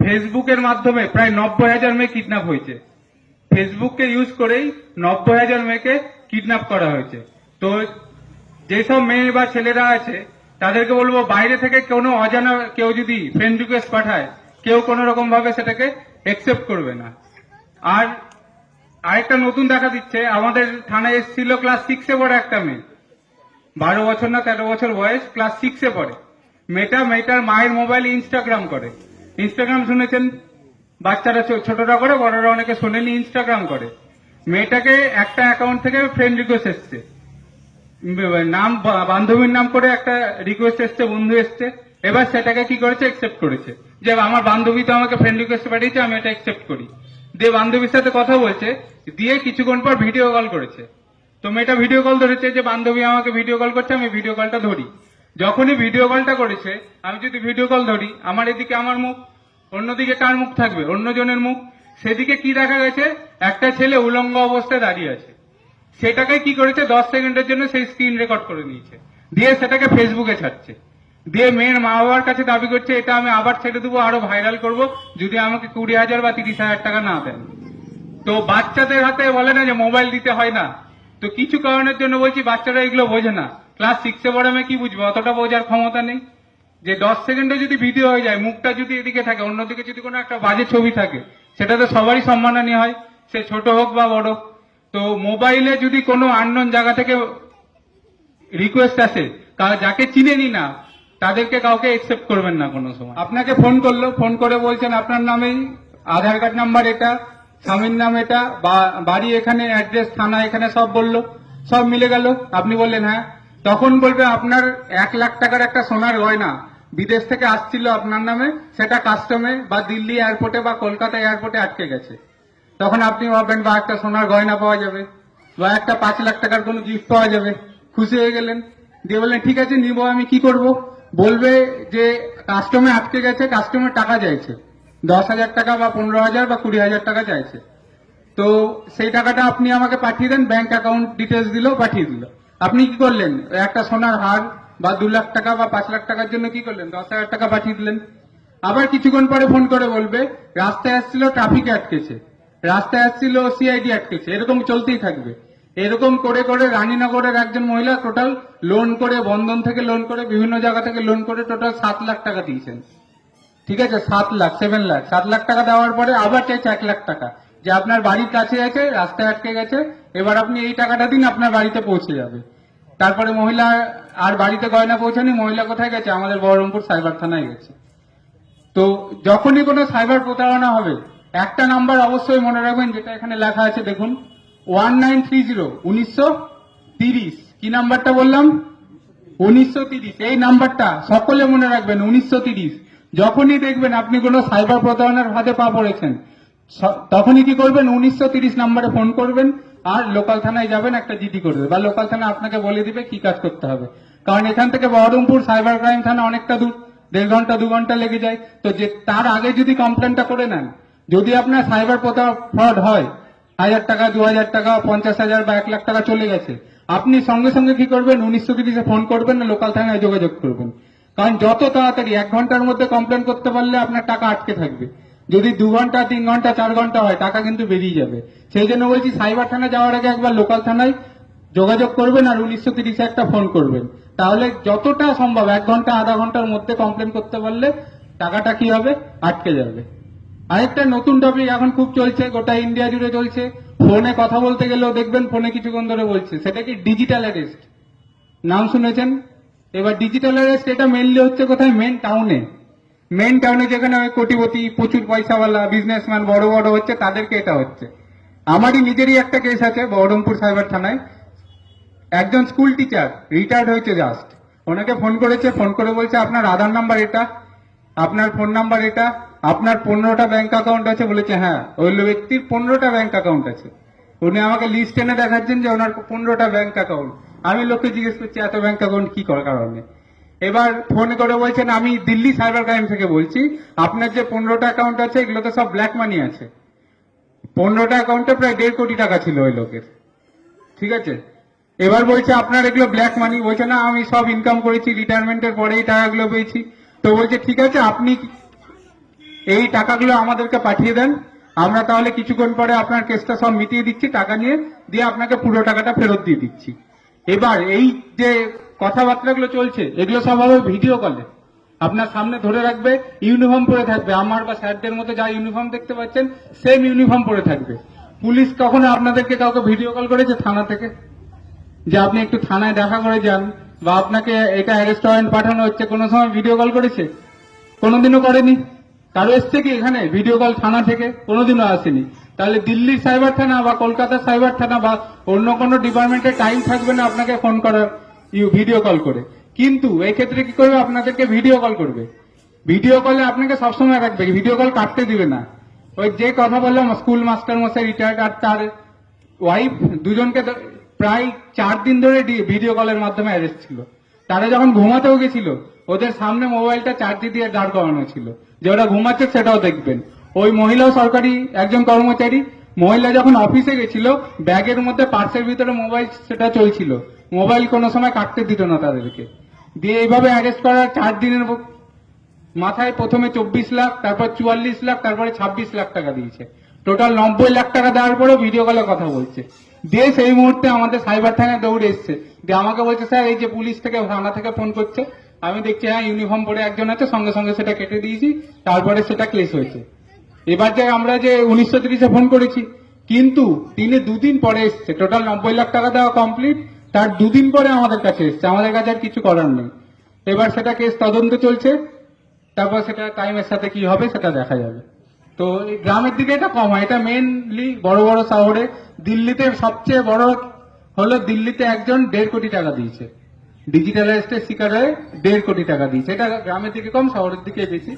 ফেসবুকের মাধ্যমে প্রায় 90,000 মেয়ে কিডন্যাপ হয়েছে। ফেসবুককে ইউজ করেই 90,000 মেয়েকে কিডন্যাপ করা হয়েছে। তো যেসব মেয়ে বা ছেলেরা আছে তাদেরকে বলবো, বাইরে থেকে কোনো অজানা কেউ যদি ফ্রেন্ড রিকোয়েস্ট পাঠায়, কেউ কোনো রকম ভাবে সেটাকে একসেপ্ট করবে না। আর আরেকটা নতুন দেখা দিচ্ছে, আমাদের থানায় এসেছিল ক্লাস 6-এ পড়ে একটা মেয়ে, 12 বছর না 13 বছর বয়স, ক্লাস 6-এ পড়ে। মেয়েটার মায়ের মোবাইলে ইনস্টাগ্রাম করে। ইনস্টাগ্রাম শুনেছেন, বাচ্চারা ছোটরা করে, বড়রা অনেকে শোনেনি, ইনস্টাগ্রাম করে। মেয়েটাকে একটা অ্যাকাউন্ট থেকে ফ্রেন্ড রিকোয়েস্ট এসছে, নাম বান্ধবীর নাম করে একটা রিকোয়েস্ট এসছে, বন্ধু এসছে। এবার সেটাকে কি করেছে, একসেপ্ট করেছে, যে আমার বান্ধবী তো আমাকে ফ্রেন্ড রিকোয়েস্ট পাঠিয়েছে, আমি এটা একসেপ্ট করি। দিয়ে বান্ধবীর সাথে কথা বলছে, দিয়ে কিছুক্ষণ পর ভিডিও কল করেছে। তো মেয়েটা ভিডিও কল ধরেছে, যে বান্ধবী আমাকে ভিডিও কল করছে, আমি ভিডিও কলটা ধরি। যখনই ভিডিও কলটা করেছে, আমি যদি ভিডিও কল ধরি, আমার এদিকে আমার মুখ, অন্যদিকে কার মুখ থাকবে, অন্যজনের মুখ। সেদিকে কি দেখা গেছে, একটা ছেলে উলঙ্গ অবস্থায় দাঁড়িয়ে আছে। সেটাকে কি করেছে, 10 সেকেন্ডের জন্য সেই স্ক্রিন রেকর্ড করে নিয়েছে, দিয়ে সেটাকে ফেসবুকে ছাড়ছে। দিয়ে মেয়ের মা বাবার কাছে দাবি করছে, এটা আমি আবার ছেড়ে দেবো, আরো ভাইরাল করব, যদি আমাকে 20,000 বা 30,000 টাকা না দেন। তো বাচ্চাদের হাতে বলে না যে মোবাইল দিতে হয় না, তো কিছু কারণের জন্য বলছি বাচ্চারা এগুলো বোঝে না। ক্লাস 6-এ পড়ে আমি কি বুঝবো, অতটা বোঝার ক্ষমতা নেই। যে 10 সেকেন্ডে যদি ভিডিও হয়ে যায়, মুখটা যদি এদিকে থাকে, অন্যদিকে যদি কোনো একটা বাজে ছবি থাকে, সেটা তো সবারই সম্মানহানি হয়, সে ছোট হোক বা বড়। তো মোবাইলে যদি কোনো আননোন জায়গা থেকে রিকোয়েস্ট আসে, যাকে চিনেনি না, তাদেরকে কাউকে একসেপ্ট করবেন না কোনো সময়। আপনাকে ফোন করলো, ফোন করে বলছেন আপনার নামেই আধার কার্ড নাম্বার এটা, স্বামীর নাম এটা, বাড়ি এখানে, অ্যাড্রেস থানা এখানে, সব বললো, সব মিলে গেল। আপনি বললেন হ্যাঁ। তখন বলবে আপনার 1 লাখ টাকার একটা সোনার গয়না বিদেশ থেকে আসছিল আপনার নামে, সেটা কাস্টমে বা দিল্লি এয়ারপোর্টে বা কলকাতা এয়ারপোর্টে আটকে গেছে। তখন আপনি ভাববেন বা একটা সোনার গয়না পাওয়া যাবে, বা একটা 5 লাখ টাকার কোনো গিফট পাওয়া যাবে, খুশি হয়ে গেলেন। দিয়ে বললেন ঠিক আছে নিবো, আমি কি করব? বলবে যে কাস্টমে আটকে গেছে, কাস্টমের টাকা চাইছে, 10,000 টাকা বা 15,000 বা 20,000 টাকা চাইছে। তো সেই টাকাটা আপনি আমাকে পাঠিয়ে দেন, ব্যাংক অ্যাকাউন্ট ডিটেলস দিল, পাঠিয়ে দিল। আপনি কি করলেন, একটা সোনার হার বা 2 লাখ টাকা বা 5 লাখ টাকার জন্য কি করলেন, 10,000 টাকা পাঠিয়ে দিলেন। আবার কিছুক্ষণ পরে ফোন করে বলবে রাস্তায় আসছিল, ট্রাফিকে আটকেছে, রাস্তায় আসছিল, সিআইডি আটকেছে, এরকম চলতেই থাকবে। এরকম করে করে রানীনগরের একজন মহিলা টোটাল লোন করে, বন্ধন থেকে লোন করে, বিভিন্ন জায়গা থেকে লোন করে টোটাল 7 লাখ টাকা দিয়েছেন। ঠিক আছে, 7 লাখ, 7 লাখ, 7 লাখ টাকা দেওয়ার পরে আবার চাইছে 1 লাখ টাকা, যে আপনার বাড়ির কাছে আছে, রাস্তায় আটকে গেছে, এবার আপনি এই টাকাটা দিন, আপনার বাড়িতে পৌঁছে যাবে। তারপরে মহিলা আর বাড়িতে গয়না পৌঁছানি, মহিলা কোথায় গেছে, আমাদের বহরমপুর সাইবার থানায় গেছে। তো যখনই কোনো সাইবার প্রতারণা হবে, একটা নাম্বার অবশ্যই মনে রাখবেন, যেটা এখানে লেখা আছে দেখুন, 1930 1930। কি নাম্বারটা বললাম? 1930। এই নাম্বারটা সকলে মনে রাখবেন, 1930। যখনই দেখবেন আপনি কোনো সাইবার প্রতারণার ফাঁদে পা পড়েছেন, তখনই কি করবেন, 1930 নাম্বারে ফোন করবেন, আর লোকাল থানায় যাবেন, একটা জিডি করবে, বা লোকাল থানা আপনাকে বলে দিবে কি কাজ করতে হবে। কারণ এখান থেকে বহরমপুর সাইবার ক্রাইম থানা অনেকটা দূর, 1.5 ঘন্টা 2 ঘন্টা লেগে যায়। তো যে তার আগে যদি কমপ্লেনটা করে নেন, যদি আপনার সাইবার ফ্রড হয়, 1,000 টাকা, 2,000 টাকা, 50,000 বা 1 লাখ টাকা চলে গেছে, আপনি সঙ্গে সঙ্গে কি করবেন, 1930-এ ফোন করবেন, না লোকাল থানায় যোগাযোগ করবেন। কারণ যত তাড়াতাড়ি, 1 ঘন্টার মধ্যে কমপ্লেন করতে পারলে আপনার টাকা আটকে থাকবে। যদি 2 ঘন্টা, 3 ঘন্টা, 4 ঘন্টা হয়, টাকা কিন্তু বেরিয়ে যাবে। সেই জন্য বলছি, সাইবার থানা যাওয়ার আগে একবার লোকাল থানায় যোগাযোগ করবেন, আর 1930-এ একটা ফোন করবেন। তাহলে যতটা সম্ভব 1 ঘন্টা, আধা ঘন্টার মধ্যে কমপ্লেন করতে পারলে টাকাটা কি হবে, আটকে যাবে। আরেকটা নতুন টপিক এখন খুব চলছে, গোটা ইন্ডিয়া জুড়ে চলছে, ফোনে কথা বলতে গেলেও দেখবেন ফোনে কিছুক্ষণ ধরে বলছে, সেটা কি ডিজিটাল অ্যারেস্ট। নাম শুনেছেন? এবার ডিজিটাল অ্যারেস্ট এটা মেনলি হচ্ছে কোথায়, মেন টাউনে যেখানে ওই কোটিপতি, প্রচুর পয়সাওয়ালা বিজনেসম্যান বড় বড় হচ্ছে, তাদেরকে এটা হচ্ছে। আমারই নিজেরই একটা কেস আছে বহরমপুর সাইবার থানায়। একজন স্কুল টিচার, রিটায়ার্ড হয়েছে জাস্ট, ওনাকে ফোন করেছে, ফোন করে বলছে আপনার আধার নাম্বার এটা, আপনার ফোন নাম্বার এটা, আপনার 15টা ব্যাংক অ্যাকাউন্ট আছে। বলেছে হ্যাঁ, ওই ব্যক্তির 15টা ব্যাংক অ্যাকাউন্ট আছে। উনি আমাকে লিস্ট এনে দেখাচ্ছেন যে ওনার 15টা ব্যাংক অ্যাকাউন্ট। আমি লোককে জিজ্ঞেস করছি এত ব্যাংক অ্যাকাউন্ট কি কারণে। এবার ফোন করে বলছেন আমি দিল্লি সাইবার ক্রাইম থেকে বলছি, আপনার যে 15টা অ্যাকাউন্ট আছে এগুলোতে সব ব্ল্যাক মানি আছে। 15টা অ্যাকাউন্টে প্রায় 1.5 কোটি টাকা ছিল ওই লোকের। ঠিক আছে, এবার বলছে আপনার এগুলো ব্ল্যাক মানি। বলছে না, আমি সব ইনকাম করেছি, রিটায়ারমেন্টের পরেই টাকাগুলো পেয়েছি। তো বলছে ঠিক আছে, আপনি এই টাকাগুলো আমাদেরকে পাঠিয়ে দেন, আমরা তাহলে কিছুক্ষণ পরে আপনার কেসটা সব মিটিয়ে দিচ্ছি, টাকা নিয়ে দিয়ে আপনাকে পুরো টাকাটা ফেরত দিয়ে দিচ্ছি। এবার এই যে কথাবার্তাগুলো চলছে এগুলো সব হবে ভিডিও কলে, আপনার সামনে ধরে রাখবে, ইউনিফর্ম পরে থাকবে, আমার বা স্যারদের মতো যা ইউনিফর্ম দেখতে পাচ্ছেন সেম ইউনিফর্ম পরে থাকবে। পুলিশ কখনো আপনাদেরকে কাউকে ভিডিও কল করেছে থানা থেকে যে আপনি একটু থানায় দেখা করে যান, বা আপনাকে এটা অ্যারেস্ট ওয়ারেন্ট পাঠানো হচ্ছে, কোনো সময় ভিডিও কল করেছে? কোনোদিনও করেনি। কারো এসছে কি এখানে ভিডিও কল থানা থেকে? কোনোদিনও আসেনি। তাহলে দিল্লির সাইবার থানা বা কলকাতার সাইবার থানা বা অন্য কোনো ডিপার্টমেন্টের টাইম থাকবে না আপনাকে ফোন করার ভিডিও কল করে, কিন্তু এই ক্ষেত্রে কি করবে? আপনাদেরকে ভিডিও কল করবে। ভিডিও কলে আপনাকে সবসময় রাখবে, ভিডিও কল কাটতে দিবে না। ওই যে কথা বললাম স্কুল মাস্টার মশাই রিটায়ার্ড আর তার ওয়াইফ দুজনকে প্রায় 4 দিন ধরে ভিডিও কলের মাধ্যমে অ্যারেস্ট ছিল। তারা যখন ঘুমাতেও গেছিল ওদের সামনে মোবাইলটা চার্জে দিয়ে দাঁড় করানো ছিল যে ওরা ঘুমাচ্ছে সেটাও দেখবেন। ওই মহিলাও সরকারি একজন কর্মচারী, মহিলা যখন অফিসে গেছিল ব্যাগের মধ্যে পার্সের ভিতরে মোবাইল সেটা চলছিল, মোবাইল কোনো সময় কাটতে দিত না তাদেরকে। দিয়ে এইভাবে অ্যারেস্ট করার 4 দিনের মাথায় প্রথমে 24 লাখ, তারপর 44 লাখ, তারপরে 26 লাখ টাকা দিয়েছে। টোটাল 90 লাখ টাকা দেওয়ার পরেও ভিডিও কলে কথা বলছে। দিয়ে সেই মুহূর্তে আমাদের সাইবার থানায় দৌড়ে এসছে, দিয়ে আমাকে বলছে স্যার এই যে পুলিশ থেকে থানা থেকে ফোন করছে। আমি দেখছি হ্যাঁ ইউনিফর্ম পরে একজন আছে, সঙ্গে সঙ্গে সেটা কেটে দিয়েছি, তারপরে সেটা কেস হয়েছে। এবার যে আমরা যে 1930-এ ফোন করেছি, কিন্তু তিনি 2 দিন পরে এসছে, টোটাল 90 লাখ টাকা দেওয়া কমপ্লিট, তার 2 দিন পরে আমাদের কাছে এসছে, আমাদের কাছে আর কিছু করার নেই। এবার সেটা কেস তদন্ত চলছে, তারপর সেটা টাইমের সাথে কি হবে সেটা দেখা যাবে। তো এই গ্রামের দিকে এটা কম হয়, এটা মেনলি বড় বড় শহরে। দিল্লিতে সবচেয়ে বড় হলো, দিল্লিতে একজন 1.5 কোটি টাকা দিয়েছে, ডিজিটাল অ্যারেস্টের শিকার হয়ে 1.5 কোটি টাকা দিয়েছে। এটা গ্রামের দিকে কম, শহরের দিকে বেশি।